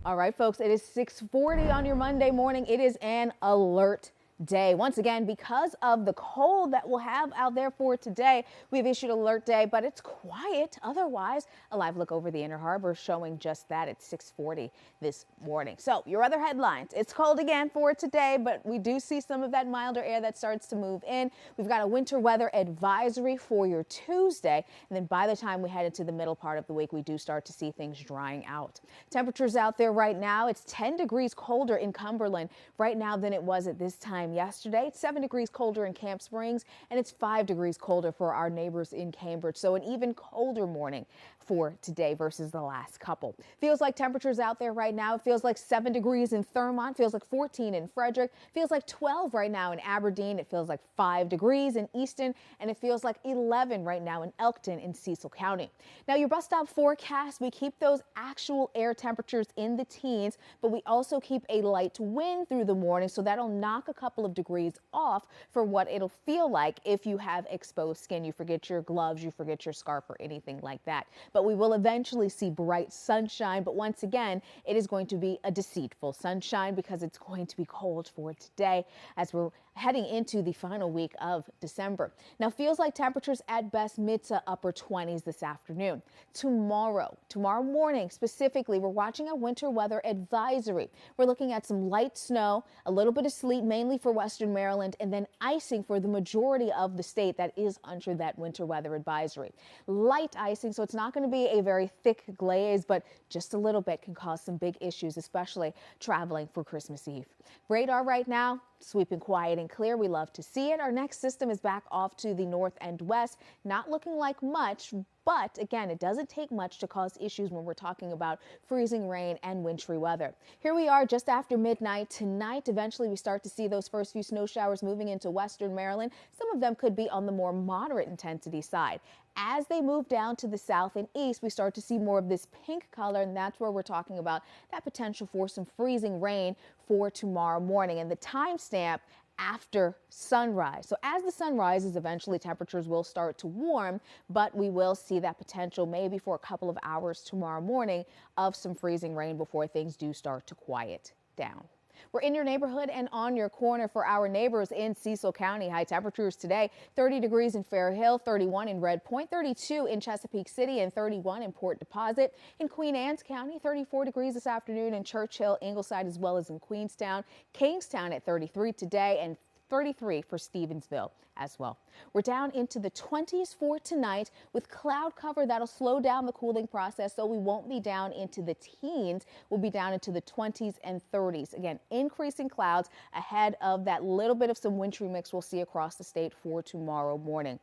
All right, folks, it is 6:40 on your Monday morning. It is an alert day. Once again, because of the cold that we'll have out there for today, we've issued alert day, but it's quiet. Otherwise, a live look over the Inner Harbor showing just that at 6:40 this morning. So your other headlines, it's cold again for today, but we do see some of that milder air that starts to move in. We've got a winter weather advisory for your Tuesday. And then by the time we head into the middle part of the week, we do start to see things drying out. Temperatures out there right now, it's 10 degrees colder in Cumberland right now than it was at this time yesterday. It's 7 degrees colder in Camp Springs, and it's 5 degrees colder for our neighbors in Cambridge. So an even colder morning for today versus the last couple. Feels like temperatures out there right now. It feels like 7 degrees in Thurmont, feels like 14 in Frederick, feels like 12 right now in Aberdeen. It feels like 5 degrees in Easton, and it feels like 11 right now in Elkton in Cecil County. Now your bus stop forecast, we keep those actual air temperatures in the teens, but we also keep a light wind through the morning, so that'll knock a couple of degrees off for what it'll feel like if you have exposed skin. You forget your gloves, you forget your scarf or anything like that. But we will eventually see bright sunshine. But once again, it is going to be a deceitful sunshine because it's going to be cold for today as we're heading into the final week of December. Now feels like temperatures at best mid to upper 20s this afternoon. Tomorrow morning specifically, we're watching a winter weather advisory. We're looking at some light snow, a little bit of sleet mainly for western Maryland, and then icing for the majority of the state that is under that winter weather advisory. Light icing, so it's not going to be a very thick glaze, but just a little bit can cause some big issues, especially traveling for Christmas Eve. Radar right now, sweeping quiet and clear. We love to see it. Our next system is back off to the north and west, not looking like much, but again, it doesn't take much to cause issues when we're talking about freezing rain and wintry weather. Here we are just after midnight tonight. Eventually we start to see those first few snow showers moving into western Maryland. Some of them could be on the more moderate intensity side. As they move down to the south and east, we start to see more of this pink color, and that's where we're talking about that potential for some freezing rain for tomorrow morning. And the timestamp after sunrise. So as the sun rises, eventually temperatures will start to warm, but we will see that potential maybe for a couple of hours tomorrow morning of some freezing rain before things do start to quiet down. We're in your neighborhood and on your corner for our neighbors in Cecil County. High temperatures today, 30 degrees in Fair Hill, 31 in Red Point, 32 in Chesapeake City, and 31 in Port Deposit. In Queen Anne's County, 34 degrees this afternoon in Churchill, Ingleside, as well as in Queenstown. Kingstown at 33 today, and 33 for Stevensville as well. We're down into the 20s for tonight with cloud cover that'll slow down the cooling process, so we won't be down into the teens. We'll be down into the 20s and 30s. Again, increasing clouds ahead of that little bit of some wintry mix we'll see across the state for tomorrow morning.